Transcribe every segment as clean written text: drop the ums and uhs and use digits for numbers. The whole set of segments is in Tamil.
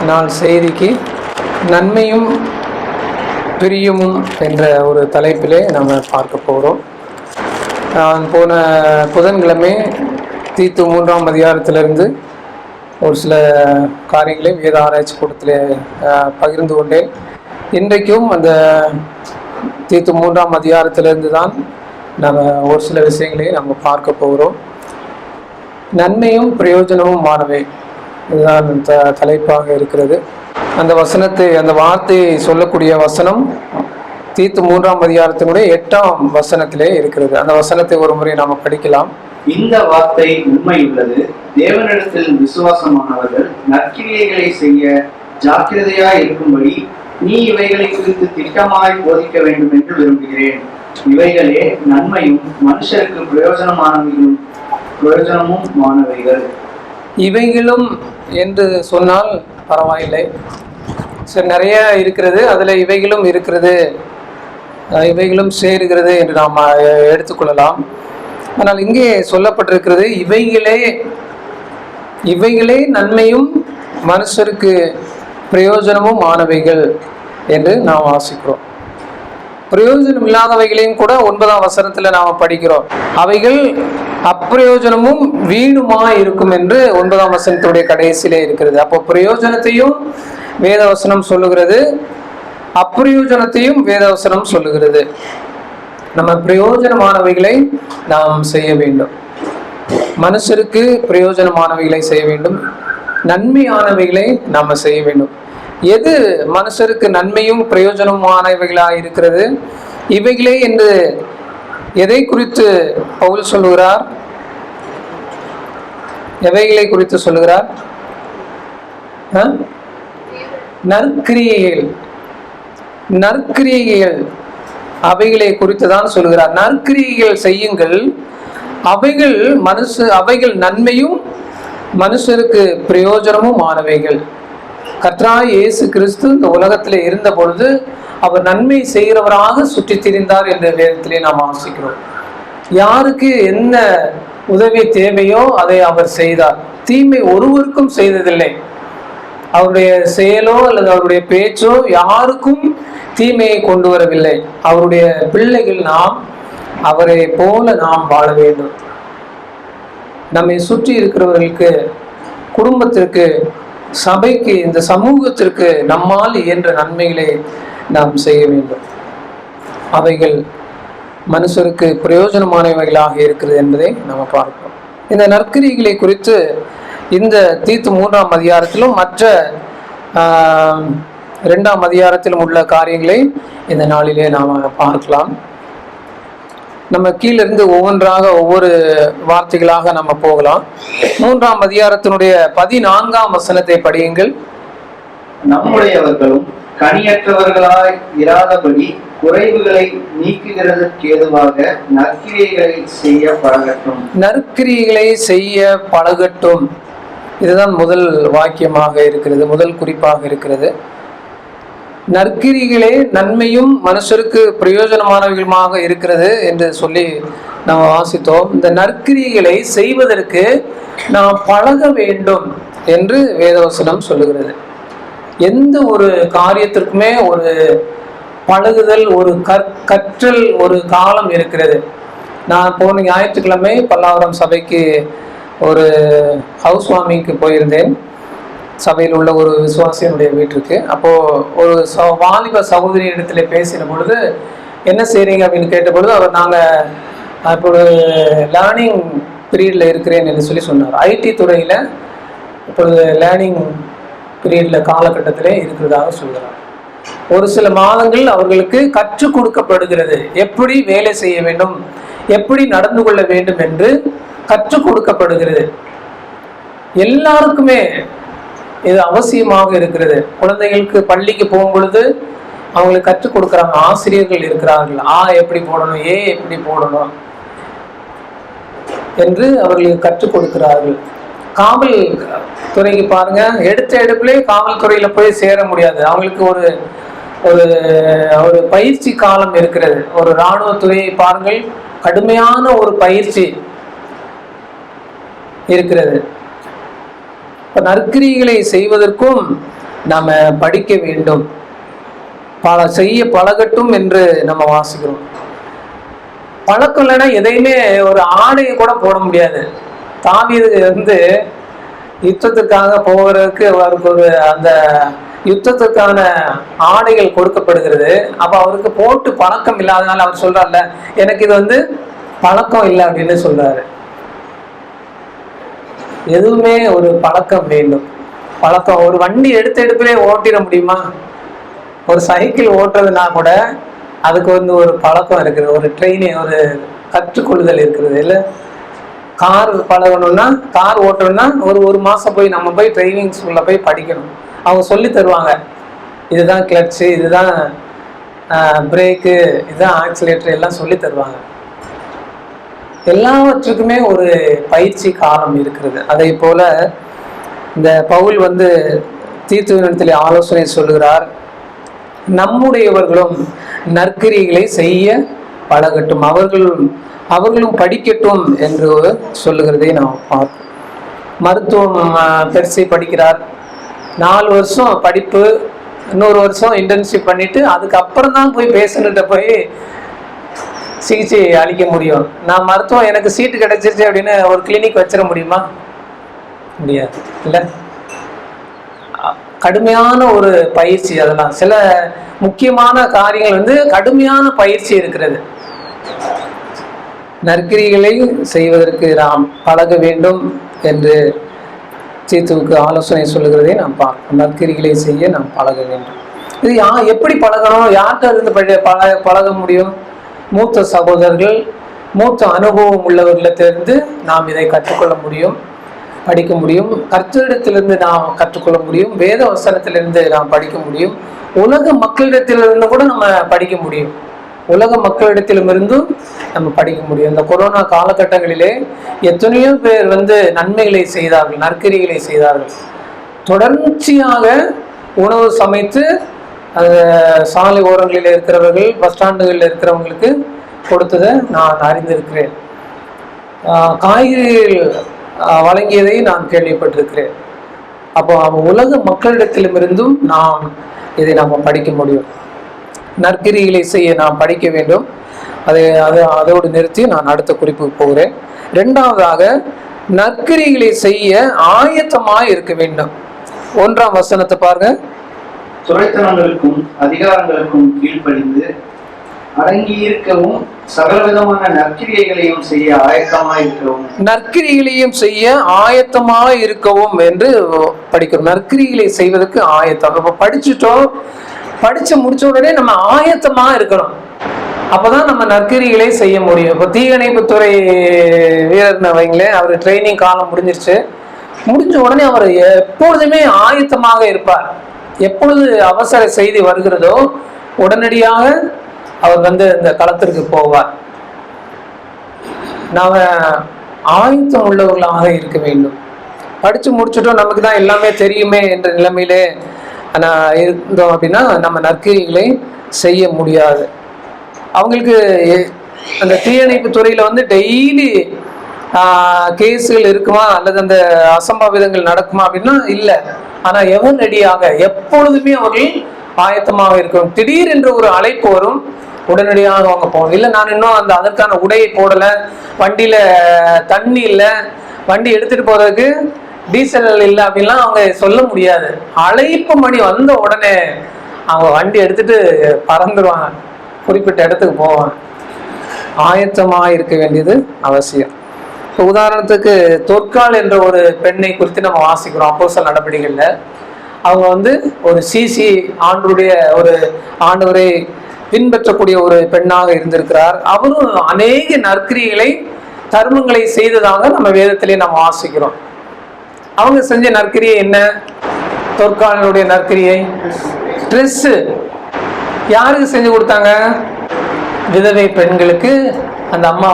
நாள் செய்திக்கு நன்மையும் பிரியமும் என்ற ஒரு தலைப்பிலே நம்ம பார்க்க போகிறோம். போன புதன்கிழமை தீத்து 3ஆம் அதிகாரத்திலிருந்து ஒரு சில காரியங்களை வேத ஆராய்ச்சி கூட்டத்தில் பகிர்ந்து கொண்டேன். இன்றைக்கும் அந்த தீத்து 3ஆம் அதிகாரத்திலிருந்து தான் நம்ம ஒரு சில விஷயங்களை நம்ம பார்க்க போகிறோம். நன்மையும் பிரயோஜனமும் மானவை, இதுதான் தலைப்பாக இருக்கிறது. அந்த வார்த்தையை சொல்லக்கூடிய வசனம் தீத்து 3ஆம் அதிகாரத்தினுடைய 8ஆம் வசனத்திலே இருக்கிறது. அந்த வசனத்தை ஒரு முறை நாம படிக்கலாம். இந்த வார்த்தை உண்மையுள்ளது, தேவனிடத்தில் விசுவாசமானவர்கள் நற்கிரியைகளை செய்ய ஜாக்கிரதையா இருக்கும்படி நீ இவைகளை குறித்து திட்டமாய் போதிக்க வேண்டும் என்று விரும்புகிறேன். இவைகளே நன்மையும் மனுஷருக்கு பிரயோஜனமும் மானவைகள். இவைகளும் என்று சொன்னால் பரவாயில்லை, சரி, நிறைய இருக்கிறது, அதுல இவைகளும் இருக்கிறது, இவைகளும் சேருகிறது என்று நாம் எடுத்துக்கொள்ளலாம். ஆனால் இங்கே சொல்லப்பட்டிருக்கிறது இவைகளே நன்மையும் மனுஷருக்கு பிரயோஜனமும் ஆனவைகள் என்று நாம் வாசிக்கிறோம். பிரயோஜனம் இல்லாதவைகளையும் கூட 9ஆம் வசனத்துல நாம படிக்கிறோம். அவைகள் அப்பிரயோஜனமும் வீணுமா இருக்கும் என்று 9ஆம் வசனத்துடைய கடைசியிலே இருக்கிறது. அப்போ பிரயோஜனத்தையும் வேதவசனம் சொல்லுகிறது, அப்பிரயோஜனத்தையும் வேதவசனம் சொல்லுகிறது. நம்ம பிரயோஜனமானவைகளை நாம் செய்ய வேண்டும், மனுஷருக்கு பிரயோஜனமானவைகளை செய்ய வேண்டும், நன்மையானவைகளை நாம் செய்ய வேண்டும். எது மனுஷருக்கு நன்மையும் பிரயோஜனமானவைகளாக இருக்கிறது? இவைகளே என்று எதை குறித்து பவுல் சொல்லுகிறார்? எவைகளை குறித்து சொல்லுகிறார்? நற்கிரியைகள் அவைகளை குறித்து தான் சொல்லுகிறார். நற்கிரியைகள் செய்யுங்கள், அவைகள் நன்மையும் மனுஷருக்கு பிரயோஜனமும் ஆனவைகள். கர்த்தராகிய இயேசு கிறிஸ்து இந்த உலகத்திலே இருந்த பொழுது அவர் நன்மை செய்கிறவராக சுற்றி திரிந்தார் என்ற வேதத்திலே நாம் வாசிக்கிறோம். யாருக்கு என்ன உதவி தேவையோ அதை அவர் செய்தார். தீமை ஒருவருக்கும் செய்ததில்லை. அவருடைய செயலோ அல்லது அவருடைய பேச்சோ யாருக்கும் தீமையை கொண்டு வரவில்லை. அவருடைய பிள்ளைகள் நாம் அவரை போல நாம் வாழ வேண்டும். நம்மை சுற்றி இருக்கிறவர்களுக்கு, குடும்பத்திற்கு, சபைக்கு, இந்த சமூகத்திற்கு நம்மால் இயன்ற நன்மைகளை நாம் செய்ய வேண்டும். அவைகள் மனுஷருக்கு பிரயோஜனமானவைகளாக இருக்கிறது என்பதை நாம் பார்க்கிறோம். இந்த நற்கிரியைகளை குறித்து இந்த தீத்து 3ஆம் அதிகாரத்திலும் மற்ற 2ஆம் அதிகாரத்திலும் உள்ள காரியங்களை இந்த நாளிலே நாம் பார்க்கலாம். நம்ம கீழிருந்து ஒவ்வொன்றாக ஒவ்வொரு வார்த்தைகளாக நம்ம போகலாம். 3ஆம் அதிகாரத்தினுடைய 14ஆம் வசனத்தை படியுங்கள். நம்முடையவர்களும் கனியற்றவர்களாய் இராதபடி குறைவுகளை நீக்குகிறதற்கு ஏதுவாக நற்கிரியைகளை செய்ய பழகட்டும். நற்கிரியைகளை செய்ய பழகட்டும், இதுதான் முதல் வாக்கியமாக இருக்கிறது, முதல் குறிப்பாக இருக்கிறது. நற்கிரிகளே நன்மையும் மனுஷருக்கு பிரயோஜனமானவர்களுமாக இருக்கிறது என்று சொல்லி நாம் வாசித்தோம். இந்த நற்கிரிகளை செய்வதற்கு நாம் பழக வேண்டும் என்று வேதவசனம் சொல்லுகிறது. எந்த ஒரு காரியத்திற்குமே ஒரு பழகுதல், ஒரு கற்றல், ஒரு காலம் இருக்கிறது. நான் போன ஞாயிற்றுக்கிழமை பல்லாவரம் சபைக்கு ஒரு ஹவுஸ் வார்மிங்க்கு போயிருந்தேன், சபையில் உள்ள ஒரு விசுவாசியனுடைய வீட்டுக்கு. அப்போது ஒரு வாலிப சகோதரி இடத்துல பேசின பொழுது என்ன செய்கிறீங்க அப்படின்னு கேட்ட பொழுது அவர் நாங்கள் இப்போ லேர்னிங் பீரியடில் இருக்கிறேன் என்று சொல்லி சொன்னார். ஐடி துறையில் இப்பொழுது லேர்னிங் பீரியடில் காலகட்டத்திலே இருக்கிறதாக சொல்கிறார். ஒரு சில மாதங்கள் அவர்களுக்கு கற்றுக் கொடுக்கப்படுகிறது, எப்படி வேலை செய்ய வேண்டும், எப்படி நடந்து கொள்ள வேண்டும் என்று கற்றுக் கொடுக்கப்படுகிறது. எல்லாருக்குமே இது அவசியமாக இருக்கிறது. குழந்தைகளுக்கு பள்ளிக்கு போகும் பொழுது அவங்களுக்கு கற்றுக் கொடுக்குறாங்க, ஆசிரியர்கள் இருக்கிறார்கள். எப்படி போடணும், எப்படி போடணும் என்று அவர்களுக்கு கற்றுக் கொடுக்கிறார்கள். காவல் துறைக்கு பாருங்க, எடுத்த எடுப்பிலே காவல்துறையில போய் சேர முடியாது. அவங்களுக்கு ஒரு ஒரு பயிற்சி காலம் இருக்கிறது. ஒரு இராணுவத்துறையை பாருங்கள், கடுமையான ஒரு பயிற்சி இருக்கிறது. நற்கிரியைகளை செய்வதற்கும் நாம் படிக்க வேண்டும், செய்ய பழகட்டும் என்று நம்ம வாசிக்கிறோம். பழக்கம் இல்லைன்னா எதையுமே ஒரு ஆடையை கூட போட முடியாது. தாவீது யுத்தத்துக்காக போகிறதுக்கு அவருக்கு ஒரு அந்த யுத்தத்துக்கான ஆடைகள் கொடுக்கப்படுகிறது. அப்ப அவருக்கு போட்டு பழக்கம் இல்லாதனால அவர் சொல்றாருல, எனக்கு இது பழக்கம் இல்லை அப்படின்னு சொல்றாரு. எதுவுமே ஒரு பழக்கம் வேண்டும். பழக்கம், ஒரு வண்டி எடுப்பிலே ஓட்டிட முடியுமா? ஒரு சைக்கிள் ஓட்டுறதுனா கூட அதுக்கு ஒரு பழக்கம் இருக்குது, ஒரு ட்ரெயினிங், ஒரு கற்றுக்கொள்ளுதல் இருக்கிறது இல்லை? கார் பழகணும்னா, கார் ஓட்டணும்னா ஒரு மாசம் போய் நம்ம போய் ட்ரைனிங் ஸ்கூல்ல போய் படிக்கணும். அவங்க சொல்லி தருவாங்க, இதுதான் கிளட்சு, இதுதான் பிரேக்கு, இதுதான் ஆக்சிலேட்டர், எல்லாம் சொல்லி தருவாங்க. எல்லாவற்றுக்குமே ஒரு பயிற்சி காலம் இருக்கிறது. அதை போல இந்த பவுல் தீத்துவினிடத்தில் ஆலோசனை சொல்லுகிறார், நம்முடையவர்களும் நற்கிரிகளை செய்ய பழகட்டும், அவர்களும் படிக்கட்டும் என்று சொல்லுகிறதை நாம் பார்ப்போம். மருத்துவம் பெருசை படிக்கிறார், 4 வருஷம் படிப்பு, இன்னொரு வருஷம் இன்டர்ன்ஷிப் பண்ணிட்டு அதுக்கப்புறம் தான் போய் பேஷண்ட்ட போய் சிகிச்சை அளிக்க முடியும். நான் மருத்துவம் எனக்கு சீட்டு கிடைச்சிருச்சு அப்படின்னு ஒரு கிளினிக் வச்சிட முடியுமா? முடியாது இல்லை? கடுமையான ஒரு பயிற்சி. அதெல்லாம் சில முக்கியமான காரியங்கள் கடுமையான பயிற்சி இருக்கிறது. நற்கிரிகளை செய்வதற்கு நாம் பழக வேண்டும் என்று தீத்துவுக்கு ஆலோசனை சொல்லுகிறதை நாம் பார்ப்போம். நற்கிரிகளை செய்ய நாம் பழக வேண்டும். இது எப்படி பழகணும்? யார்கிட்ட இருந்து பழக முடியும்? மூத்த சகோதரர்கள், மூத்த அனுபவம் உள்ளவர்களிடத்திலிருந்து நாம் இதை கற்றுக்கொள்ள முடியும், படிக்க முடியும். கர்த்தரிடத்திலிருந்து நாம் கற்றுக்கொள்ள முடியும், வேத வசனத்திலிருந்து நாம் படிக்க முடியும், உலக மக்களிடத்திலிருந்து கூட நம்ம படிக்க முடியும். உலக மக்களிடத்திலுமிருந்தும் நம்ம படிக்க முடியும். இந்த கொரோனா காலகட்டங்களிலே எத்தனையோ பேர் நன்மைகளை செய்தார்கள், நற்கிரிகளை செய்தார்கள். தொடர்ச்சியாக உணவு சமைத்து சாலை ஓரங்களில் இருக்கிறவர்கள், பஸ் ஸ்டாண்டுகளில் இருக்கிறவங்களுக்கு கொடுத்ததை நான் அறிந்திருக்கிறேன். காய்கறிகள் வழங்கியதை நான் கேள்விப்பட்டிருக்கிறேன். அப்போ உலக மக்களிடத்திலுமிருந்தும் இதை நாம் படிக்க முடியும். நற்கிரிகளை செய்ய நாம் படிக்க வேண்டும். அதோடு நிறுத்தி நான் அடுத்த குறிப்புக்கு போகிறேன். 2வதாக, நற்கிரிகளை செய்ய ஆயத்தமாய் இருக்க வேண்டும். 1ஆம் வசனத்தை பாருங்க. துரைத்தனங்களுக்கும் அதிகாரங்களுக்கும் கீழ்ப்படிந்து அடங்கி இருக்கவும், சகலவிதமான நற்கிரியைகளையும் செய்ய ஆயத்தமாய் இருக்கவும். நற்கிரிகளையும் செய்ய ஆயத்தமாய் இருக்கவும் என்று படிக்கிறோம். நற்கிரிகளை செய்வதற்கு ஆயத்தம். அப்ப படிச்சு முடிச்ச உடனே நம்ம ஆயத்தமா இருக்கணும். அப்பதான் நம்ம நற்கிரிகளை செய்ய முடியும். இப்போ தீயணைப்புத்துறை வீரர்னு வைங்களேன், அவர் ட்ரைனிங் காலம் முடிஞ்ச உடனே அவர் எப்பொழுதுமே ஆயத்தமாக இருப்பார். எப்பொழுது அவசர செய்தி வருகிறதோ உடனடியாக அவர் இந்த களத்திற்கு போவார். நாம ஆயத்தம் உள்ளவர்களாக இருக்க வேண்டும். படிச்சு முடிச்சுட்டோம், நமக்கு தான் எல்லாமே தெரியுமே என்ற நிலைமையிலே இருந்தோம் அப்படின்னா நம்ம நற்கிரிகளை செய்ய முடியாது. அவங்களுக்கு அந்த தீயணைப்பு துறையில டெய்லி கேஸுகள் இருக்குமா அல்லது அந்த அசம்பாவிதங்கள் நடக்குமா அப்படின்னா இல்லை. ஆனா எவன் ரெடியாக எப்பொழுதுமே அவர்கள் ஆயத்தமாக இருக்கும். திடீரென்று ஒரு அழைப்பு வரும், உடனடியாக அவங்க போகணும். இல்லை நான் இன்னும் அதற்கான உடையை போடலை, வண்டியில தண்ணி இல்லை, வண்டி எடுத்துட்டு போறதுக்கு டீசல் இல்லை அப்படின்லாம் அவங்க சொல்ல முடியாது. அழைப்பு மணி வந்த உடனே அவங்க வண்டி எடுத்துட்டு பறந்துருவாங்க, குறிப்பிட்ட இடத்துக்கு போவாங்க. ஆயத்தமாக இருக்க வேண்டியது அவசியம். இப்போ உதாரணத்துக்கு தொற்கால் என்ற ஒரு பெண்ணை குறித்து நம்ம வாசிக்கிறோம் அப்போஸ்தலர் நடபடிகள்ல. அவங்க ஒரு சிசி ஆண்டவருடைய ஒரு ஆண்டவரை பின்பற்றக்கூடிய ஒரு பெண்ணாக இருந்திருக்கிறார். அவரும் அநேக நற்கிரிகளை தர்மங்களை செய்ததாக நம்ம வேதத்திலே நம்ம வாசிக்கிறோம். அவங்க செஞ்ச நற்கிரியை என்ன? தொற்காலனுடைய நற்கிரியை ட்ரெஸ் யாருக்கு செஞ்சு கொடுத்தாங்க? விதவை பெண்களுக்கு அந்த அம்மா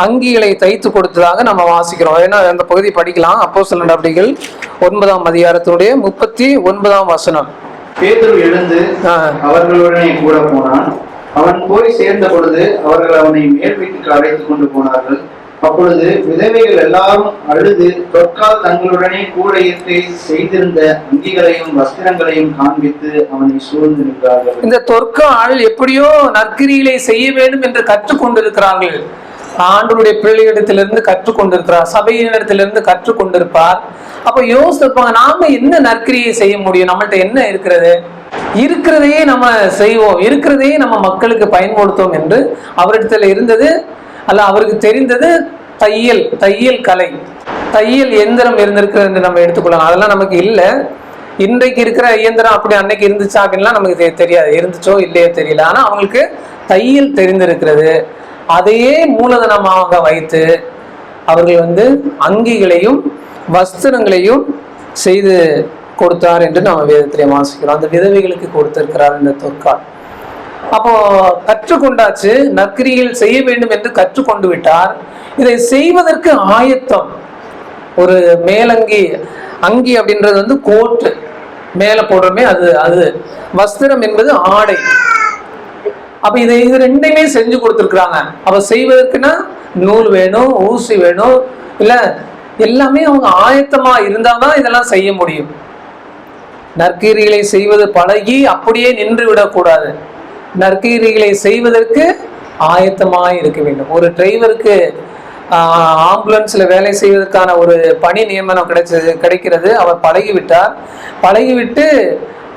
அங்கிகளை தைத்து கொடுத்ததாக நம்ம வாசிக்கிறோம். ஏன்னா அந்த பகுதி படிக்கலாம். அப்போஸ்தலர் நடபடிகள் 9ஆம் அதிகாரத்தினுடைய 39ஆம் வசனம். பேதுரு எழுந்து அவர்களுடனே கூட போனான். அவன் போய் சேர்ந்த பொழுது அவர்கள் அவனை மேல் வீட்டுக்கு அழைத்து கொண்டு போனார்கள். அப்பொழுது விதவைகள் எல்லாரும் அழுது தொற்கால் தங்களுடனே கூட இயற்கை செய்திருந்த அங்கிகளையும் வஸ்திரங்களையும் காண்பித்து அவனை சூழ்ந்து நின்றார்கள். இந்த தொற்கால் எப்படியோ நற்கிரிகளை செய்ய வேண்டும் என்று கற்றுக்கொண்டிருக்கிறார்கள். ஆண்டவருடைய பிள்ளைகளிடத்திலிருந்து கற்றுக்கொண்டிருக்கிறார், சபையினிடத்திலிருந்து கற்றுக்கொண்டிருப்பார். அப்ப யோசிப்பாங்க, நாம என்ன நற்கிரியை செய்ய முடியும், நம்மள்ட்ட என்ன இருக்கிறது, இருக்கிறதையே நம்ம செய்வோம், இருக்கிறதையே நம்ம மக்களுக்கு பயன்படுத்துவோம் என்று அவரிடத்துல இருந்தது. அல்ல, அவருக்கு தெரிந்தது தையல் கலை, தையல் இயந்திரம் இருந்திருக்கிறது என்று நம்ம எடுத்துக்கொள்ளலாம். அதெல்லாம் நமக்கு இல்லை. இன்றைக்கு இருக்கிற இயந்திரம் அப்படி அன்னைக்கு இருந்துச்சா அப்படின்லாம் நமக்கு தெரியாது, இருந்துச்சோ இல்லையோ தெரியல. ஆனா அவங்களுக்கு தையல் தெரிந்திருக்கிறது. அதையே மூலதனமாக வைத்து அவர்கள் அங்கிகளையும் வஸ்திரங்களையும் செய்து கொடுத்தார் என்று நம்ம வேதத்திலே வாசிக்கிறோம். அந்த விதவைகளுக்கு கொடுத்திருக்கிறார் இந்த தொற்கால். அப்போ கற்றுக்கொண்டாச்சு, நற்கிரியில் செய்ய வேண்டும் என்று கற்றுக்கொண்டு விட்டார். இதை செய்வதற்கு ஆயத்தம். ஒரு மேலங்கி, அங்கி அப்படின்றது கோட்டு மேல போடுறோமே, அது வஸ்திரம் என்பது ஆடை. அப்ப இது ரெண்டையுமே செஞ்சு கொடுத்துருக்குறாங்க. அப்ப செய்வதற்குன்னா நூல் வேணும், ஊசி வேணும், இல்ல எல்லாமே அவங்க ஆயத்தமா இருந்தாதான் இதெல்லாம் செய்ய முடியும். நற்கிரிகளை செய்வது பழகி அப்படியே நின்று விடக்கூடாது. நற்கிரிகளை செய்வதற்கு ஆயத்தமாய் இருக்க வேண்டும். ஒரு டிரைவருக்கு ஆம்புலன்ஸ்ல வேலை செய்வதற்கான ஒரு பணி நியமனம் கிடைக்கிறது. அவர் பழகிவிட்டு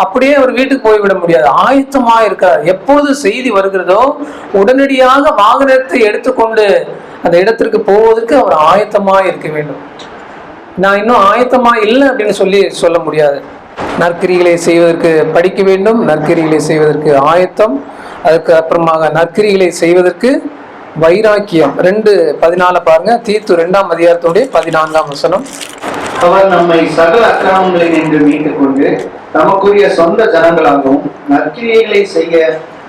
அப்படியே அவர் வீட்டுக்கு போய்விட முடியாது, ஆயத்தமா இருக்கிறார். எப்பொழுது செய்தி வருகிறதோ உடனடியாக வாகனத்தை எடுத்துக்கொண்டு அந்த இடத்திற்கு போவதற்கு அவர் ஆயத்தமா இருக்க வேண்டும். நான் இன்னும் ஆயத்தமா இல்லை அப்படின்னு சொல்ல முடியாது. நற்கிரிகளை செய்வதற்கு படிக்க வேண்டும், நற்கிரிகளை செய்வதற்கு ஆயத்தம், அதுக்கு அப்புறமாக நற்கிரிகளை செய்வதற்கு வைராக்கியம். 2:14 பாருங்க, தீத்து 2ஆம் அதிகாரத்துடைய 14ஆம் வசனம். அவர் நம்மை சகல அக்கிரமங்களை நின்று மீட்டுக் கொண்டு தமக்குரிய சொந்த ஜனங்களாகவும் நற்கிரியைகளை செய்ய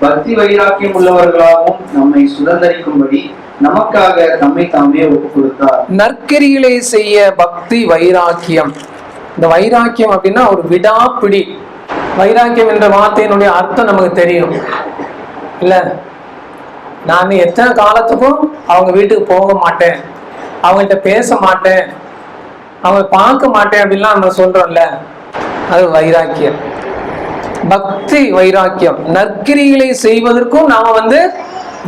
பக்தி வைராக்கியம் உள்ளவர்களாகவும் நம்மை சுதந்தரிக்கும்படி நமக்காக தம்மை தாமே ஒப்பு கொடுத்தார். நற்கிரிகளை செய்ய பக்தி வைராக்கியம். இந்த வைராக்கியம் அப்படின்னா ஒரு விடாப்பிடி. வைராக்கியம் என்ற வார்த்தையினுடைய அர்த்தம் நமக்கு தெரியும் இல்ல. நான் எத்தனை காலத்துக்கும் அவங்க வீட்டுக்கு போக மாட்டேன், அவங்கள்ட்ட பேச மாட்டேன், அவங்க பார்க்க மாட்டேன் அப்படின்லாம் நம்ம சொல்றோம்ல, அது வைராக்கியம். பக்தி வைராக்கியம். நற்கிரிகளை செய்வதற்கும் நாம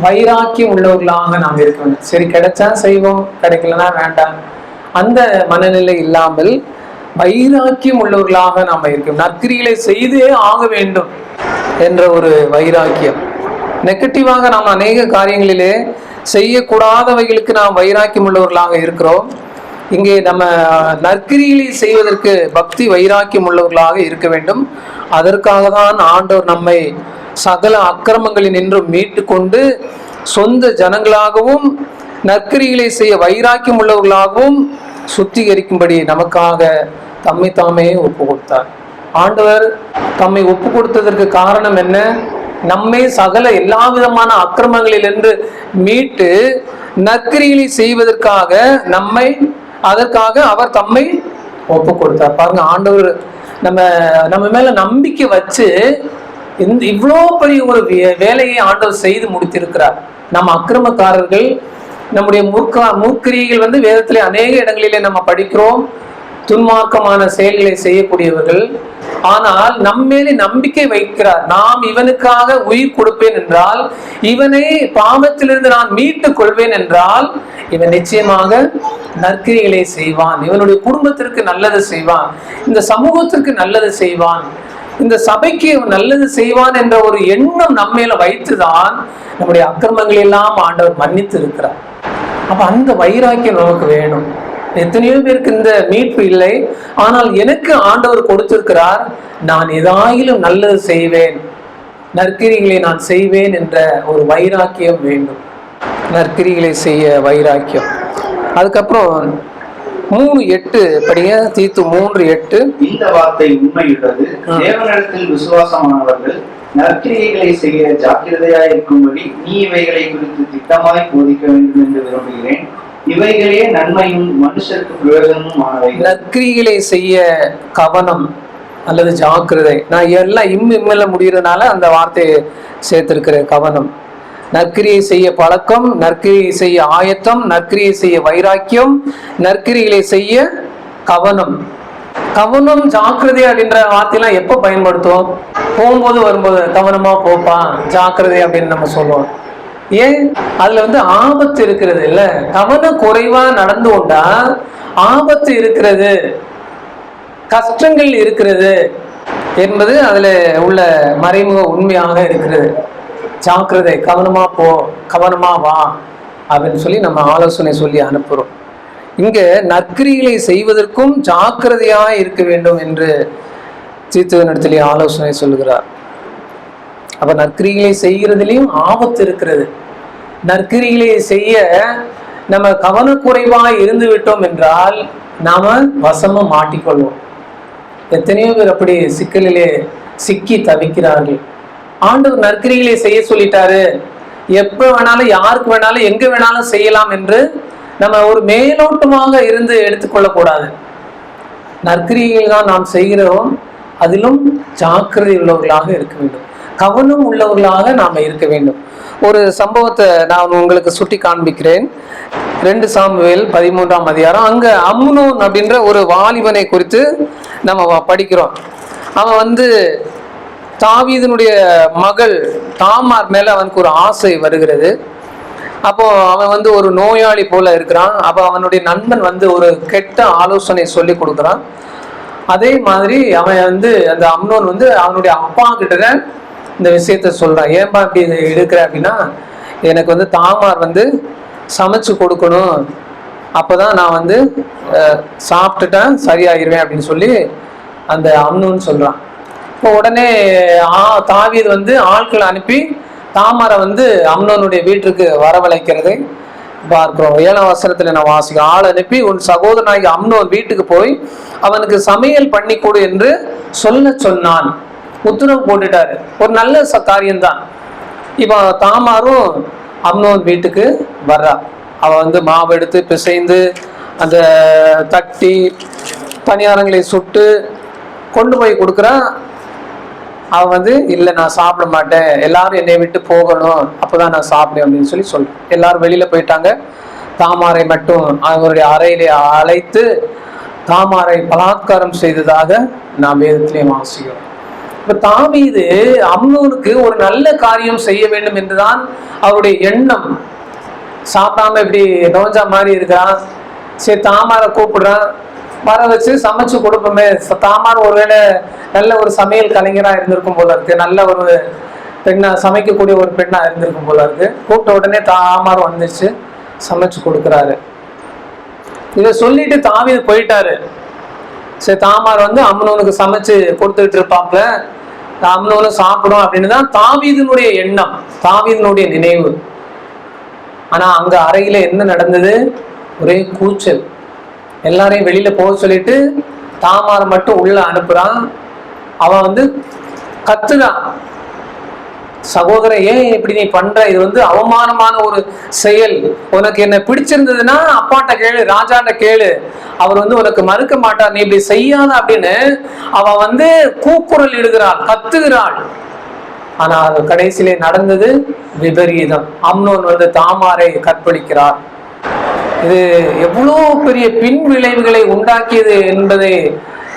வைராக்கியம் உள்ளவர்களாக நாம் இருக்க வேண்டும். சரி, கிடைச்சா செய்வோம், கிடைக்கலன்னா வேண்டாம், அந்த மனநிலை இல்லாமல் வைராக்கியம் உள்ளவர்களாக நாம இருக்கோம். நற்கிரிகளை செய்தே ஆக வேண்டும் என்ற ஒரு வைராக்கியம். நெகட்டிவாக நாம் அநேக காரியங்களிலே செய்யக்கூடாதவைகளுக்கு நாம் வைராக்கியம் உள்ளவர்களாக இருக்கிறோம். இங்கே நம்ம நற்கிரிகளை செய்வதற்கு பக்தி வைராக்கியம் உள்ளவர்களாக இருக்க வேண்டும். அதற்காக தான் ஆண்டவர் நம்மை சகல அக்கிரமங்களில் நின்று மீட்டு கொண்டு சொந்த ஜனங்களாகவும் நற்கிரிகளை செய்ய வைராக்கியம் உள்ளவர்களாகவும் சுத்திகரிக்கும்படி நமக்காக தம்மை தாமே ஒப்பு கொடுத்தார். ஆண்டவர் தம்மை ஒப்பு கொடுத்ததற்கு காரணம் என்ன? நம்மை சகல எல்லா விதமான அக்கிரமங்களிலிருந்து மீட்டு நற்கிரிகளை செய்வதற்காக அதற்காக அவர் தம்மை ஒப்பு கொடுத்தார். பாருங்க, ஆண்டவர் நம்ம மேல நம்பிக்கை வச்சு இவ்வளோ பெரிய ஒரு வேலையை ஆண்டவர் செய்து முடித்திருக்கிறார். நம்ம அக்கிரமக்காரர்கள், நம்முடைய மூக்கிரியைகள் வேதத்திலே அநேக இடங்களிலே நம்ம படிக்கிறோம். துன்மார்க்கமான செயல்களை செய்யக்கூடியவர்கள். ஆனால் நம்மேலே நம்பிக்கை வைக்கிறார். நாம் இவனுக்காக உயிர் கொடுப்பேன் என்றால், இவனை பாவத்திலிருந்து நான் மீட்டுக் கொள்வேன் என்றால், இவன் நிச்சயமாக நற்கிரிகளை செய்வான், இவனுடைய குடும்பத்திற்கு நல்லது செய்வான், இந்த சமூகத்திற்கு நல்லது செய்வான், இந்த சபைக்கு நல்லது செய்வான் என்ற ஒரு எண்ணம் நம்மேல வைத்துதான் நம்முடைய அக்கிரமங்கள் எல்லாம் ஆண்டவர் மன்னித்து இருக்கிறார். அப்ப அந்த வைராக்கியம் நமக்கு வேணும். எத்தனையோ பேருக்கு இந்த மீட்பு இல்லை, ஆனால் எனக்கு ஆண்டவர் கொடுத்திருக்கிறார், நான் ஏதாயிலும் நல்லது செய்வேன், நற்கிரிகளை நான் செய்வேன் என்ற ஒரு வைராக்கியம் வேண்டும். நற்கிரிகளை செய்ய வைராக்கியம். அதுக்கப்புறம் 3:8 படிங்க, தீத்து 3:8. இந்த வார்த்தை உண்மையுள்ளது, தேவனிடத்தில் விசுவாசமானவர்கள் நற்கிரியைகளை செய்ய ஜாக்கிரதையாய் இருக்கும்படி நீ இவைகளை குறித்து திட்டமாய் போதிக்க வேண்டும் என்று விரும்புகிறேன். இவைகளே நன்மையும் மனுஷருக்கு பிரயோஜனமும் ஆனவை. நற்கிரிகளை செய்ய கவனம் அல்லது ஜாக்கிரதை. நான் எல்லாம் இம்மில்ல முடிகிறதுனால அந்த வார்த்தையை சேர்த்திருக்கிறேன், கவனம். நற்கிரியை செய்ய பழக்கம், நற்கிரியை செய்ய ஆயத்தம், நற்கிரியை செய்ய வைராக்கியம், நற்கிரிகளை செய்ய கவனம். கவனம், ஜாக்கிரதை அப்படின்ற வார்த்தையெல்லாம் எப்போ பயன்படுத்துவோம்? போகும்போது வரும்போது கவனமா போப்பா, ஜாக்கிரதை அப்படின்னு நம்ம சொல்லுவோம். ஏன்? அதுல ஆபத்து இருக்கிறது இல்ல. கவன குறைவா நடந்து கொண்டா ஆபத்து இருக்கிறது, கஷ்டங்கள் இருக்கிறது என்பது அதுல உள்ள மறைமுக உண்மையாக இருக்கிறது. ஜாக்கிரதை, கவனமா போ, கவனமா வா அப்படின்னு சொல்லி நம்ம ஆலோசனை சொல்லி அனுப்புறோம். இங்க நற்கிரிகளை செய்வதற்கும் ஜாக்கிரதையா இருக்க வேண்டும் என்று தீத்துவனிடத்திலே ஆலோசனை சொல்லுகிறார். அப்ப நற்கிரிகளை செய்கிறதுலையும் ஆபத்து இருக்கிறது. நற்கிரிகளை செய்ய நம்ம கவனக்குறைவாய் இருந்து விட்டோம் என்றால் நாம வசமா மாட்டிக்கொள்வோம். எத்தனையோ பேர் அப்படி சிக்கலிலே சிக்கி தவிக்கிறார்கள். ஆண்டவர் நற்கிரிகளை செய்ய சொல்லிட்டாரு, எப்ப வேணாலும் யாருக்கு வேணாலும் எங்க வேணாலும் செய்யலாம் என்று நம்ம ஒரு மேலோட்டமாக இருந்து எடுத்துக்கொள்ளக்கூடாது. நற்கிரிகள் தான் நாம் செய்கிறோம், அதிலும் ஜாக்கிரதை உள்ளவர்களாக இருக்க வேண்டும், கவனம் உள்ளவர்களாக நாம் இருக்க வேண்டும். ஒரு சம்பவத்தை நான் உங்களுக்கு சுட்டி காண்பிக்கிறேன். 2 சாமுவேல் 13ஆம் அதிகாரம். அங்க அம்னோன் அப்படின்ற ஒரு வாலிபனை குறித்து நம்ம படிக்கிறோம். அவன் தாவீதினுடைய மகள் தாமார் மேல அவனுக்கு ஒரு ஆசை வருகிறது. அப்போ அவன் ஒரு நோயாளி போல இருக்கிறான். அப்போ அவனுடைய நண்பன் ஒரு கெட்ட ஆலோசனை சொல்லி கொடுக்குறான். அதே மாதிரி அவன் அந்த அம்னோன் அவனுடைய அப்பா கிட்ட இந்த விஷயத்த சொல்றான். ஏன்பா இப்படி எடுக்கிற அப்படின்னா, எனக்கு தாமார் சமைச்சு கொடுக்கணும், அப்போதான் நான் சாப்பிட்டுட்டேன் சரியாயிருவேன் அப்படின்னு சொல்லி அந்த அம்னோன் சொல்றான். இப்போ உடனே தாவீது ஆட்களை அனுப்பி தாமாரை அம்னோனுடைய வீட்டுக்கு வரவழைக்கிறதை பார்க்கிறோம். 7ஆம் வசனத்துல நான் வாசிக்கிறேன். ஆள் அனுப்பி உன் சகோதரனாகி அம்னோன் வீட்டுக்கு போய் அவனுக்கு சமையல் பண்ணி கொடு என்று சொல்ல சொன்னான். உத்தரவு போட்டுட்டாரு. ஒரு நல்ல காரியம்தான். இப்போ தாமாரும் அம்னோன் வீட்டுக்கு வர்றா. அவ மாவு எடுத்து பிசைந்து அந்த தட்டி பணியாரங்களை சுட்டு கொண்டு போய் கொடுக்குறா. அவன் இல்லை, நான் சாப்பிட மாட்டேன், எல்லாரும் என்னை விட்டு போகணும், அப்போதான் நான் சாப்பிடுவேன் அப்படின்னு சொல்லி சொல்றேன். எல்லாரும் வெளியில போயிட்டாங்க. தாமாரை மட்டும் அவருடைய அறையிலே அழைத்து தாமாரை பலாத்காரம் செய்ததாக நாம் வேதத்திலே வாசிக்கிறோம். இப்ப தாவீது அம்னோனுக்கு ஒரு நல்ல காரியம் செய்ய வேண்டும் என்றுதான் அவருடைய எண்ணம். சாப்பிடாம இப்படி நோஞ்சா மாதிரி இருக்கிறான். சரி, தாமாரை கூப்பிடுறான், வர வச்சு சமைச்சு கொடுப்போமே. தாமார் ஒருவேளை நல்ல ஒரு சமையல் கலைஞரா இருந்திருக்கும் போல இருக்கு, நல்ல ஒரு பெண்ணா, சமைக்கக்கூடிய ஒரு பெண்ணா இருந்திருக்கும் போல இருக்கு. கூப்பிட்ட உடனே தாமார் வந்துச்சு, சமைச்சு கொடுக்குறாரு. இதை சொல்லிட்டு தாவீது போயிட்டாரு. சரி, தாமார் அம்னோனுக்கு சமைச்சு கொடுத்துட்டு இருப்பாப்ல, அம்னோனு சாப்பிடும் அப்படின்னு தான் தாவீதினுடைய எண்ணம், தாவீதினுடைய நினைவு. ஆனா அங்க அறையில என்ன நடந்தது? ஒரே கூச்சல். எல்லாரையும் வெளியில போக சொல்லிட்டு தாமார் மட்டும் உள்ள அனுப்புறான். அவன் கத்துறான், சகோதரன் ஏன் இப்படி நீ பண்ற? இது அவமானமான ஒரு செயல். உனக்கு என்ன பிடிச்சிருந்ததுன்னா அப்பாட்ட கேளு, ராஜாட்ட கேளு, அவர் உனக்கு மறுக்க மாட்டார், நீ இப்படி செய்யாத அப்படின்னு அவன் கூக்குரல் இடுகிறாள், கத்துகிறாள். ஆனா அது கடைசியிலே நடந்தது விபரீதம். அம்னோன் தாமாரை கற்பழிக்கிறார். இது எவ்வளோ பெரிய பின் விளைவுகளை உண்டாக்கியது என்பதை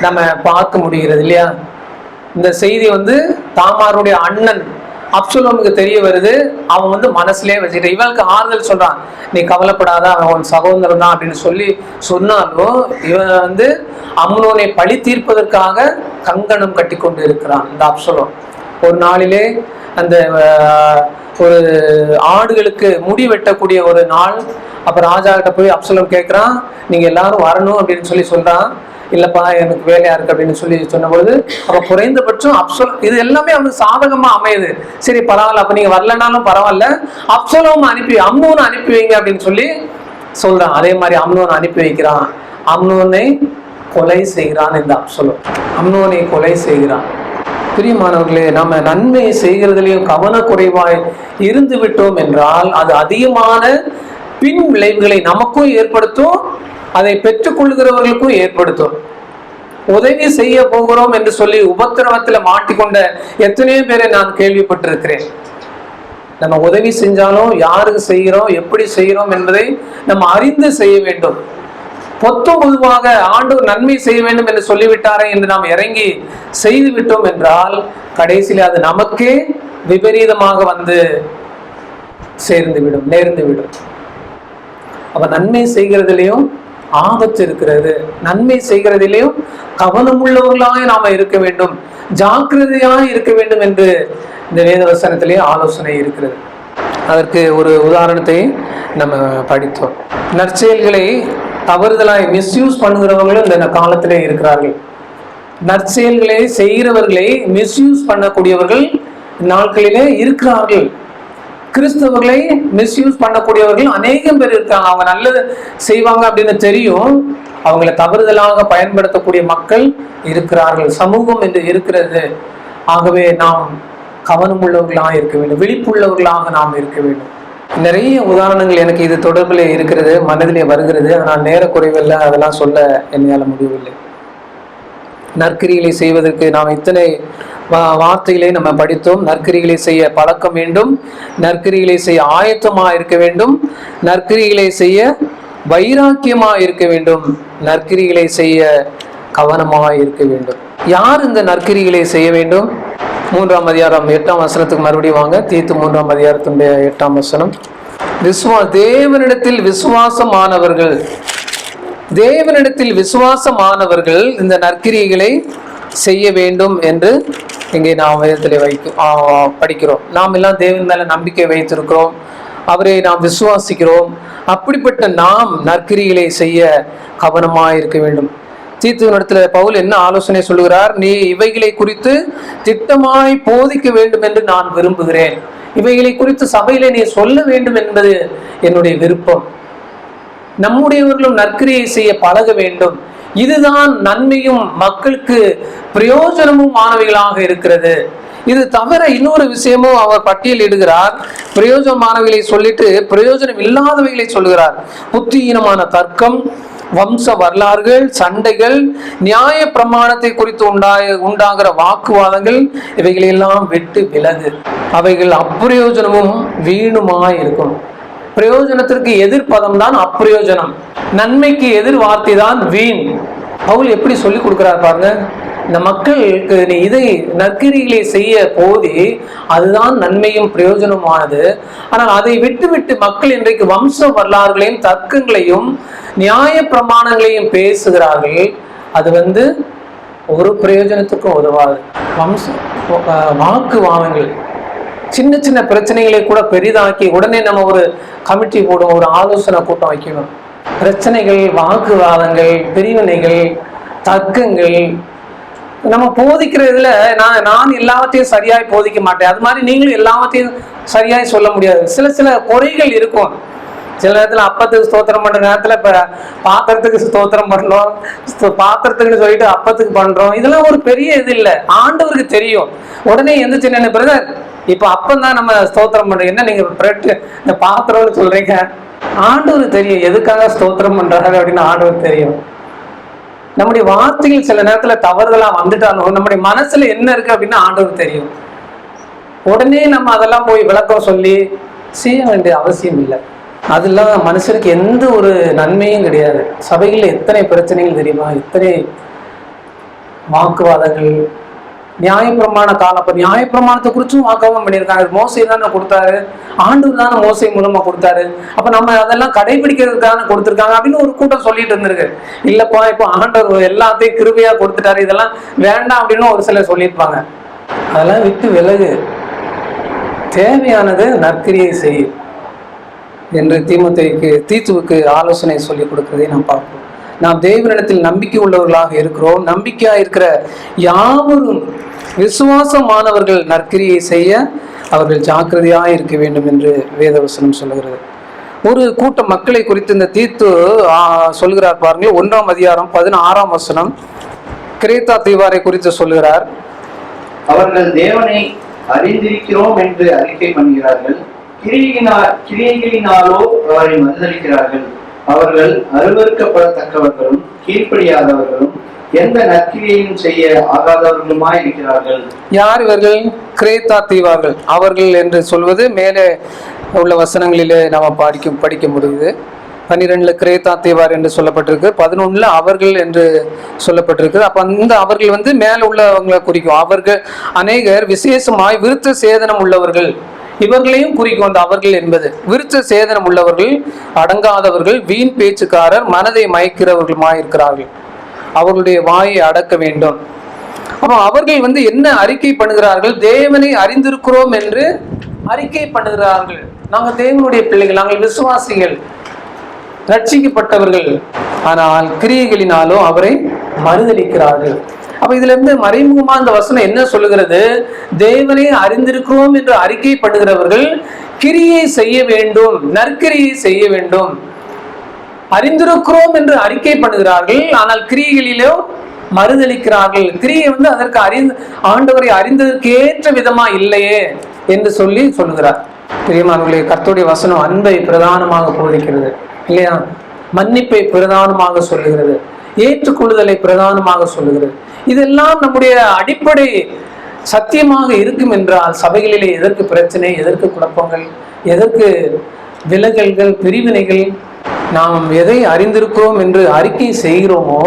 நம்ம பார்க்க முடிகிறது இல்லையா? இந்த செய்தி தாமாருடைய அண்ணன் அப்சலோமுக்கு தெரிய வருது. அவன் மனசுலயே வச்சுக்கிட்டு இவளுக்கு ஆறுதல் சொல்றான், நீ கவலைப்படாத, அவன் சகோதரன் தான் அப்படின்னு சொல்லி சொன்னாலும் இவன் அம்னோனை பழி தீர்ப்பதற்காக கங்கணம் கட்டி கொண்டு இருக்கிறான் இந்த அப்சலோம். ஒரு நாளிலே அந்த ஒரு ஆடுகளுக்கு முடி வெட்டக்கூடிய ஒரு நாள். அப்ப ராஜா கிட்ட போய் அப்சலோம் கேட்கிறான், நீங்க எல்லாரும் வரணும் அப்படின்னு சொல்லி சொல்றான். இல்லப்பா, எனக்கு வேலையா இருக்கு அப்படின்னு சொல்லி சொன்ன பொழுது அப்ப குறைந்தபட்சம் அப்சலோம், இது எல்லாமே அவனுக்கு சாதகமா அமையுது. சரி பரவாயில்ல, அப்ப நீங்க வரலனாலும் பரவாயில்ல, அப்சலோம் அனுப்பி அம்னோனை அனுப்பி வைங்க அப்படின்னு சொல்லி சொல்றான். அதே மாதிரி அம்னோனை அனுப்பி வைக்கிறான். அம்னோனை கொலை செய்கிறான் இந்த அப்சலோம். அம்னோனை கொலை செய்கிறான். பிரியமானவர்களே, நம்ம நன்மை செய்கிறதுலையும் கவனக்குறைவாய் இருந்து விட்டோம் என்றால் அது அதிகமான பின் விளைவுகளை நமக்கும் ஏற்படுத்தும், அதை பெற்றுக்கொள்கிறவர்களுக்கும் ஏற்படுத்தும். உதவி செய்ய போகிறோம் என்று சொல்லி உபத்திரவத்துல மாட்டிக்கொண்ட எத்தனையோ பேரை நான் கேள்விப்பட்டிருக்கிறேன். நம்ம உதவி செஞ்சாலும் யாருக்கு செய்கிறோம், எப்படி செய்கிறோம் என்பதை நம்ம அறிந்து செய்ய வேண்டும். பொத்தும் பொதுவாக ஆண்டவர் நன்மை செய்ய வேண்டும் என்று சொல்லிவிட்டாரே என்று நாம் இறங்கி செய்து விட்டோம் என்றால் கடைசியில் அது நமக்கே விபரீதமாக வந்து நேர்ந்து விடும். அப்ப நன்மை செய்கிறதுலையும் ஆபத்து இருக்கிறது. நன்மை செய்கிறதிலையும் கவனம் உள்ளவர்களாக நாம இருக்க வேண்டும், ஜாக்கிரதையாக இருக்க வேண்டும் என்று இந்த வேத வசனத்திலே ஆலோசனை இருக்கிறது. அதற்கு ஒரு உதாரணத்தை நம்ம படித்தோம். நற்செயல்களை தவறுதலாய் மிஸ்யூஸ் பண்ணுகிறவங்களும் இந்த காலத்திலே இருக்கிறார்கள். நற்செயல்களை செய்கிறவர்களை மிஸ்யூஸ் பண்ணக்கூடியவர்கள் நாட்களிலே இருக்கிறார்கள். கிறிஸ்தவர்களை மிஸ்யூஸ் பண்ணக்கூடியவர்கள் அநேகம் பேர் இருக்காங்க. அவங்க நல்லது செய்வாங்க அப்படின்னு தெரியும், அவங்களை தவறுதலாக பயன்படுத்தக்கூடிய மக்கள் இருக்கிறார்கள். சமூகம் என்று இருக்கிறது. ஆகவே நாம் கவனம் உள்ளவர்களாக இருக்க வேண்டும், விழிப்புள்ளவர்களாக நாம் இருக்க வேண்டும். நிறைய உதாரணங்கள் எனக்கு இது தொடர்பில் இருக்கிறது, மனதிலே வருகிறது. ஆனால் நேர குறைவில்லை, அதெல்லாம் சொல்ல என்னால் முடியவில்லை. நற்கிரிகளை செய்வதற்கு நாம் இத்தனை வார்த்தைகளை நம்ம படித்தோம். நற்கிரிகளை செய்ய பழக்கம் வேண்டும், நற்கிரிகளை செய்ய ஆயத்தமாக இருக்க வேண்டும், நற்கிரிகளை செய்ய வைராக்கியமாக இருக்க வேண்டும், நற்கிரிகளை செய்ய கவனமாக இருக்க வேண்டும். யார் இந்த நற்கிரிகளை செய்ய வேண்டும்? 3ஆம் அதிகாரம் 8ஆம் வசனத்துக்கு மறுபடியும் வாங்க. தீத்து 3ஆம் அதிகாரத்தினுடைய 8ஆம் வசனம். தேவனிடத்தில் விசுவாசமானவர்கள், தேவனிடத்தில் விசுவாசமானவர்கள் இந்த நற்கிரிகளை செய்ய வேண்டும் என்று இங்கே நாம் வேதத்திலே படிக்கிறோம். நாம் எல்லாம் தேவன் மேல நம்பிக்கை வைத்திருக்கிறோம், அவரை நாம் விசுவாசிக்கிறோம். அப்படிப்பட்ட நாம் நற்கிரிகளை செய்ய கவனமாக இருக்க வேண்டும். தீத்துவனிடத்துல பவுல் என்ன ஆலோசனை சொல்லுகிறார்? நீ இவைகளை குறித்து திட்டமாய் போதிக்க வேண்டும் என்று நான் விரும்புகிறேன். இவைகளை குறித்து சபையிலே நீ சொல்ல வேண்டும் என்பது என்னுடைய விருப்பம். நம்முடையவர்களும் நற்கிரியை செய்ய பழக வேண்டும். இதுதான் நன்மையும் மக்களுக்கு பிரயோஜனமும் ஆனவைகளாக இருக்கிறது. இது தவிர இன்னொரு விஷயமும் அவர் பட்டியலிடுகிறார். பிரயோஜனமானவைகளை சொல்லிட்டு பிரயோஜனம் இல்லாதவைகளை சொல்லுகிறார். புத்தியீனமான தர்க்கம், வம்ச வரலாறுகள், சண்டைகள், நியாய பிரமாணத்தை குறித்து உண்டாகிற வாக்குவாதங்கள், இவைகளெல்லாம் விட்டு விலகு. அவைகள் அப்பிரயோஜனமும் வீணுமாய் இருக்கும். பிரயோஜனத்திற்கு எதிர்ப்பதம் தான் அப்பிரயோஜனம், நன்மைக்கு எதிர் வார்த்தை தான் வீண். பவுல் எப்படி சொல்லி கொடுக்கிறார் பாருங்க. இந்த மக்களுக்கு நீ இதை நற்கிரிகளை செய்ய போதி, அதுதான் நன்மையும் பிரயோஜனமானது. ஆனால் அதை விட்டு மக்கள் இன்றைக்கு வம்ச வரலாறுகளையும் தர்க்கங்களையும் நியாய பிரமாணங்களையும் பேசுகிறார்கள். அது ஒரு பிரயோஜனத்துக்கும் உதவாது. வாக்குவாதங்கள், சின்ன சின்ன பிரச்சனைகளை கூட பெரிதாக்கி உடனே நம்ம ஒரு கமிட்டி போடும், ஒரு ஆலோசனை கூட்டம் வைக்கணும். பிரச்சனைகள், வாக்குவாதங்கள், பிரிவினைகள், தர்க்கங்கள் நம்ம போதிக்கிறதுல நான் எல்லாவற்றையும் சரியாய் போதிக்க மாட்டேன். அது மாதிரி நீங்களும் எல்லாவற்றையும் சரியாய் சொல்ல முடியாது. சில குறைகள் இருக்கும். சில நேரத்தில் அப்பத்துக்கு ஸ்தோத்திரம் பண்ற நேரத்தில் இப்போ பாத்திரத்துக்கு ஸ்தோத்திரம் பண்ணோம், பாத்திரத்துக்குன்னு சொல்லிட்டு அப்பத்துக்கு பண்றோம். இதெல்லாம் ஒரு பெரிய இது இல்லை, ஆண்டவருக்கு தெரியும். உடனே எந்த சின்ன பிரதர் இப்போ அப்பந்தான் நம்ம ஸ்தோத்திரம் பண்றோம், என்ன நீங்க இந்த பாத்திரம்னு சொல்றீங்க? ஆண்டவருக்கு தெரியும் எதுக்காக ஸ்தோத்திரம் பண்றாரு அப்படின்னு ஆண்டவருக்கு தெரியும். நம்முடைய வார்த்தைகள் சில நேரத்துல தவறுதலா வந்துட்டாலும் நம்முடைய மனசுல என்ன இருக்கு அப்படின்னு ஆண்டவருக்கு தெரியும். உடனே நம்ம அதெல்லாம் போய் விளக்கம் சொல்லி செய்ய வேண்டிய அவசியம் இல்லை. அதெல்லாம் மனுஷனுக்கு எந்த ஒரு நன்மையும் கிடையாது. சபைகளில் எத்தனை பிரச்சனைகள் தெரியுமா? எத்தனை வாக்குவாதங்கள், நியாயப்பிரமாண காலம், நியாயப்பிரமாணத்தை குறிச்சும் வாக்குவாதம் பண்ணியிருக்காங்க. மோசை தானே கொடுத்தாரு, ஆண்டவர் தானே மோசை மூலமா கொடுத்தாரு, அப்ப நம்ம அதெல்லாம் கடைபிடிக்கிறதுக்கான கொடுத்துருக்காங்க அப்படின்னு ஒரு கூட்டம் சொல்லிட்டு இருந்திருக்கு. இல்லப்பா இப்போ ஆண்டவர் எல்லாத்தையும் கிருபையா கொடுத்துட்டாரு, இதெல்லாம் வேண்டாம் அப்படின்னு ஒரு சிலர் சொல்லியிருப்பாங்க. அதெல்லாம் விட்டு விலகு, தேவையானது நற்கிரியை செய் என்று தீத்துவுக்கு ஆலோசனை சொல்லி கொடுக்கிறதை நாம் பார்ப்போம். நாம் தேவனிடத்தில் நம்பிக்கை உள்ளவர்களாக இருக்கிறோம். நம்பிக்கையா இருக்கிற யாவரும் விசுவாசமானவர்கள் நற்கிரியை செய்ய அவர்கள் ஜாக்கிரதையாக இருக்க வேண்டும் என்று வேதவசனம் சொல்லுகிறது. ஒரு கூட்ட மக்களை குறித்து இந்த தீத்து சொல்கிறார் பாருங்கள். 1ஆம் அதிகாரம் 16ஆம் வசனம் கிரேத்தா தீவாரை குறித்து சொல்லுகிறார். அவர்கள் தேவனை அறிந்திருக்கிறோம் என்று அறிக்கை பண்ணுகிறார்கள், கிரியைகளினாலோ அவரை மறுதளிக்கிறார்கள். அவர்கள் அருவருக்கப்படத்தக்கவர்களும் கீழ்ப்படியாதவர்களும் எந்த நற்கிரியையும் செய்ய ஆகாதவர்களுமாய் இருக்கிறார்கள். யார் இவர்கள்? கிரேத்தா தீவார்கள். அவர்கள் என்று சொல்வது மேலே உள்ள வசனங்களிலே நாம் படிக்க முடியுது. 12 கிரேத்தா தீவார் என்று சொல்லப்பட்டிருக்கு, 11 அவர்கள் என்று சொல்லப்பட்டிருக்கு. அப்ப அந்த அவர்கள் மேல உள்ளவங்களை குறிக்கும். அவர்கள் அநேகர் விசேஷமாய் விருத்த சேதனம் உள்ளவர்கள், இவர்களையும் குறிக்கும். அந்த அவர்கள் என்பது விருத்த சேதனம் உள்ளவர்கள், அடங்காதவர்கள், வீண் பேச்சுக்காரர், மனதை மயக்கிறவர்களுமாய் இருக்கிறார்கள். அவர்களுடைய வாயை அடக்க வேண்டும். அப்போ அவர்கள் என்ன அறிக்கை பண்ணுகிறார்கள்? தேவனை அறிந்திருக்கிறோம் என்று அறிக்கை பண்ணுகிறார்கள். நாங்கள் தேவனுடைய பிள்ளைகள், நாங்கள் விசுவாசிகள், ரட்சிக்கப்பட்டவர்கள். ஆனால் கிரியைகளினாலோ அவரை மறுதலிக்கிறார்கள். அப்ப இதுல இருந்து மறைமுகமா இந்த வசனம் என்ன சொல்லுகிறது? தேவனை அறிந்திருக்கிறோம் என்று அறிக்கை பண்ணுகிறவர்கள் கிரியை செய்ய வேண்டும், நற்கிரியை செய்ய வேண்டும். அறிந்திருக்கிறோம் என்று அறிக்கை பண்ணுகிறார்கள், ஆனால் கிரியைகளிலோ மறுதலிக்கிறார்கள். கிரியை அதற்கு ஆண்டவரை அறிந்ததற்கு ஏற்ற விதமா இல்லையே என்று சொல்லுகிறார். பிரியமானவர்களே, கர்த்தருடைய வசனம் அன்பை பிரதானமாக போதிக்கிறது இல்லையா? மன்னிப்பை பிரதானமாக சொல்லுகிறது, ஏற்றுக்கொள்ளுதலை பிரதானமாக சொல்லுகிறது. இதெல்லாம் நம்முடைய அடிப்படை சத்தியமாக இருக்கும் என்றால் சபைகளிலே எதற்கு பிரச்சனை, எதற்கு குழப்பங்கள், எதற்கு விலகல்கள், பிரிவினைகள்? நாம் எதை அறிந்திருக்கிறோம் என்று அறிக்கை செய்கிறோமோ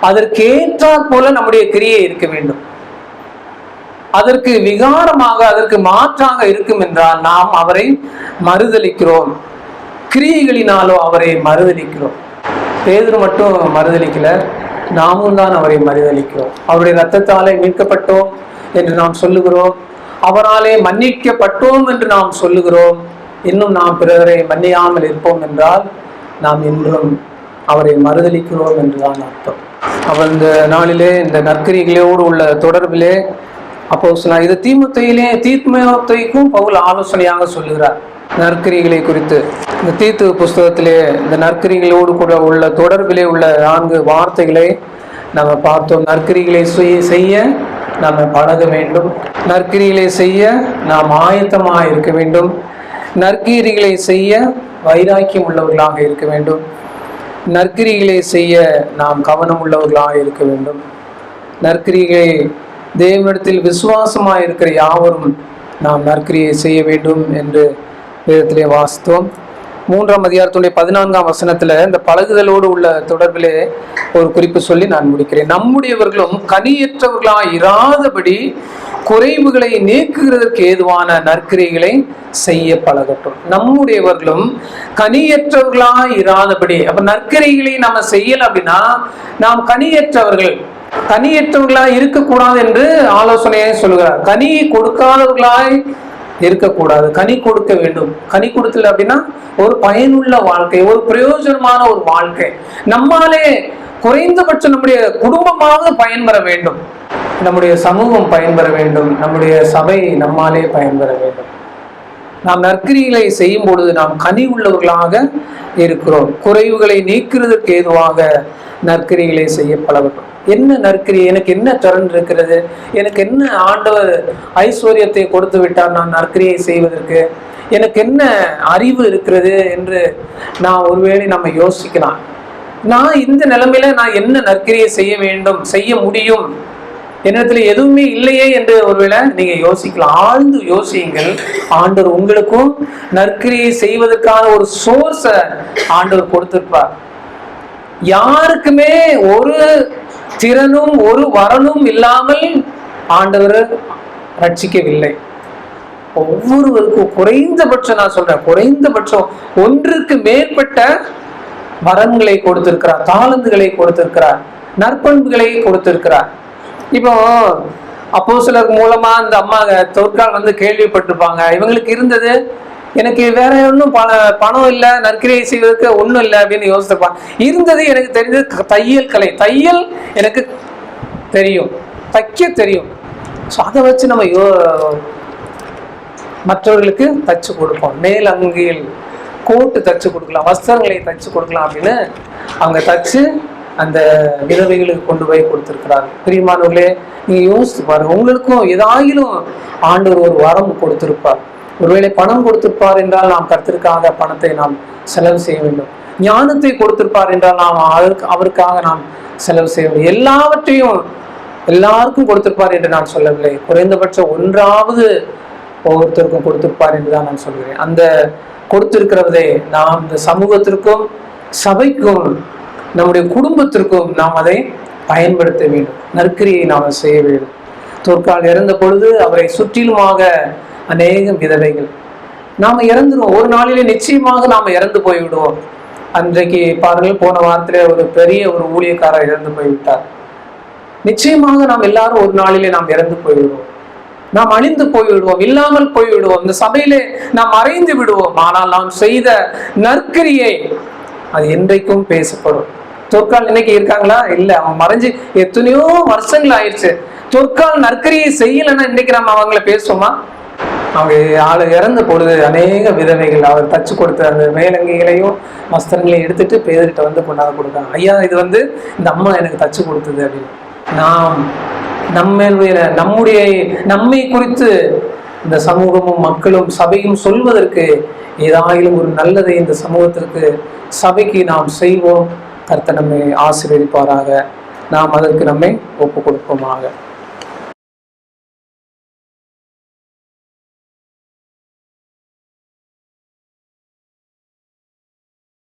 அதற்கேற்றாற் போல நம்முடைய கிரியை இருக்க வேண்டும். அதற்கு விகாரமாக, அதற்கு மாற்றாக இருக்கும் என்றால் நாம் அவரை மறுதலிக்கிறோம், கிரியைகளினாலோ அவரை மறுதலிக்கிறோம். பேதுரு மட்டும் மறுதலிக்கல, நாமும் தான் அவரை மறுதலிக்கிறோம். அவருடைய இரத்தத்தாலே மீட்கப்பட்டோம் என்று நாம் சொல்லுகிறோம், அவராலே மன்னிக்கப்பட்டோம் என்று நாம் சொல்லுகிறோம். இன்னும் நாம் பிறரை மன்னியாமல் இருப்போம் என்றால் நாம் இன்றும் அவரை மறுதலிக்கிறோம் என்றுதான் அர்த்தம். அவர் இந்த நாளிலே இந்த நற்கிரிகளோடு உள்ள தொடர்பிலே அப்போஸ்தலன் இது தீமோத்தேயுக்கும் பவுல் ஆலோசனையாக சொல்லுகிறார். நற்கிரிகளை குறித்து இந்த தீத்து புஸ்தகத்திலே இந்த நற்கிரிகளோடு கூட உள்ள தொடர்பிலே உள்ள 4 வார்த்தைகளை நம்ம பார்த்தோம். நற்கிரிகளை செய்ய நாம் பழக வேண்டும், நற்கிரிகளை செய்ய நாம் ஆயத்தமாக இருக்க வேண்டும், நற்கிரிகளை செய்ய வைராக்கியம் உள்ளவர்களாக இருக்க வேண்டும், நற்கிரிகளை செய்ய நாம் கவனம் உள்ளவர்களாக இருக்க வேண்டும், நற்கிரிகளை தேவனிடத்தில் விசுவாசமாக இருக்கிற யாவரும் நாம் நற்கிரியை செய்ய வேண்டும் என்று வேதத்திலே வாசித்தோம். 3ஆம் அதிகாரத்துடைய 14ஆம் வசனத்துல இந்த பழகுதலோடு உள்ள தொடர்பிலே ஒரு குறிப்பு சொல்லி நான் முடிக்கிறேன். நம்முடையவர்களும் கனியற்றவர்களாய் இராதபடி குறைவுகளை நீக்குகிறதற்கு ஏதுவான நற்கிரிகளை செய்ய பழகட்டும். நம்முடையவர்களும் கனியற்றவர்களாய் இராதபடி, அப்ப நற்கிரிகளை நம்ம செய்யல அப்படின்னா நாம் கனியற்றவர்களாய் இருக்கக்கூடாது என்று ஆலோசனையை சொல்லுகிறார். கனி கொடுக்காதவர்களாய் இருக்கக்கூடாது, கனி கொடுக்க வேண்டும். கனி கொடுக்கல அப்படின்னா ஒரு பயனுள்ள வாழ்க்கை, ஒரு பிரயோஜனமான ஒரு வாழ்க்கை. நம்மாலே குறைந்தபட்சம் நம்முடைய குடும்பமாக பயன்பெற வேண்டும், நம்முடைய சமூகம் பயன்பெற வேண்டும், நம்முடைய சபை நம்மாலே பயன்பெற வேண்டும். நாம் நற்கிரிகளை செய்யும் பொழுது நாம் கனி உள்ளவர்களாக இருக்கிறோம். குறைவுகளை நீக்கிறதுக்கு ஏதுவாக நற்கிரிகளை செய்ய பழகட்டும். என்ன நற்கிரி? எனக்கு என்ன திறன் இருக்கிறது? எனக்கு என்ன ஆண்டவர் ஐஸ்வர்யத்தை கொடுத்து விட்டார் நான் நற்கிரியை செய்வதற்கு? எனக்கு என்ன அறிவு இருக்கிறது என்று நான் ஒருவேளை நம்ம யோசிக்கலாம். நான் இந்த நிலைமையில நான் என்ன நற்கிரியை செய்ய வேண்டும், செய்ய முடியும், என்னிடத்துல எதுவுமே இல்லையே என்று ஒருவேளை நீங்க யோசிக்கலாம். ஆழ்ந்து யோசியுங்கள். ஆண்டவர் உங்களுக்கும் நற்கிரியை செய்வதற்கான ஒரு சோர்ஸ ஆண்டவர் கொடுத்திருப்பார். யாருக்குமே ஒரு திறனும் ஒரு வரனும் இல்லாமல் ஆண்டவர் ரட்சிக்கவில்லை. ஒவ்வொருவருக்கும் குறைந்தபட்சம், நான் சொல்றேன், குறைந்தபட்சம் ஒன்றுக்கு மேற்பட்ட வரன்களை கொடுத்திருக்கிறார், தாளந்துகளை கொடுத்திருக்கிறார், நற்பண்புகளை கொடுத்திருக்கிறார். இப்போ அப்போஸ்தலர் மூலமா இந்த அம்மா தொற்கால் கேள்விப்பட்டிருப்பாங்க. இவங்களுக்கு இருந்தது, எனக்கு வேற ஒன்றும் பணம் இல்லை, நற்கிரியை செய்வதற்கு ஒன்றும் இல்லை அப்படின்னு யோசிச்சிருப்பாங்க. இருந்தது எனக்கு தெரிஞ்சது தையல் கலை. தையல் எனக்கு தெரியும், தைக்க தெரியும். ஸோ அதை வச்சு நம்ம மற்றவர்களுக்கு தச்சு கொடுப்போம். மேல் அங்கியில் கோட்டு தச்சு கொடுக்கலாம், வஸ்திரங்களை தச்சு கொடுக்கலாம் அப்படின்னு அவங்க தச்சு அந்த விதவைகளுக்கு கொண்டு போய் கொடுத்திருக்கிறார்கள். பிரியமானவர்களே, நீங்க யோசித்து பாருங்க, உங்களுக்கும் ஏதாயிலும் ஆண்டவர் ஒரு வரம் கொடுத்திருப்பார். ஒருவேளை பணம் கொடுத்திருப்பார் என்றால் நாம் கர்த்தருக்காக பணத்தை நாம் செலவு செய்ய வேண்டும். ஞானத்தை கொடுத்திருப்பார் என்றால் நாம் அவருக்காக நாம் செலவு செய்ய முடியும். எல்லாவற்றையும் எல்லாருக்கும் கொடுத்திருப்பார் என்று நான் சொல்லவில்லை. குறைந்தபட்சம் ஒன்றாவது ஒவ்வொருத்தருக்கும் கொடுத்திருப்பார் என்று தான் நான் சொல்கிறேன். அந்த கொடுத்திருக்கிறதை நாம் இந்த சமூகத்திற்கும் சபைக்கும் நம்முடைய குடும்பத்திற்கும் நாம் அதை பயன்படுத்த வேண்டும். நற்கிரியை நாம் செய்ய வேண்டும். தோற்கால் இறந்த பொழுது அவரை சுற்றிலுமாக அநேக விதவைகள். நாம் இறந்துருவோம், ஒரு நாளிலே நிச்சயமாக நாம் இறந்து போய்விடுவோம். அன்றைக்கு பாருங்கள், போன வாரத்திலே ஒரு பெரிய ஒரு ஊழியக்காரர் இறந்து போய்விட்டார். நிச்சயமாக நாம் எல்லாரும் ஒரு நாளிலே நாம் இறந்து போய்விடுவோம், நாம் அழிந்து போய்விடுவோம், இல்லாமல் போய்விடுவோம், இந்த சபையிலே நாம் மறைந்து விடுவோம். ஆனால் நாம் செய்த நற்கிரியை அது என்றைக்கும் பேசப்படும். தொற்கால் இன்னைக்கு இருக்காங்களா? இல்ல, அவன் மறைஞ்சு எத்தனையோ வருஷங்கள் ஆயிடுச்சு. தொற்கால் நற்கிரியை செய்யலைன்னா இன்னைக்கு நம்ம அவங்கள பேசுவோமா? அவங்க ஆளு இறந்த பொழுது அநேக விதவைகள் அவர் தச்சு கொடுத்த அந்த மேலங்கிகளையும் வஸ்திரங்களையும் எடுத்துட்டு பேர்கிட்ட வந்து கொண்டாட கொடுத்தாங்க. ஐயா, இது இந்த அம்மா எனக்கு தச்சு கொடுத்தது அப்படின்னு. நாம் நம்மை குறித்து இந்த சமூகமும் மக்களும் சபையும் சொல்வதற்கு ஏதாயிலும் ஒரு நல்லதை இந்த சமூகத்திற்கு சபைக்கு நாம் செய்வோம். கர்த்தர் நம்மை ஆசீர்வதிப்பாராக. நாம் அதற்கு நம்மை ஒப்பு கொடுப்போமாக.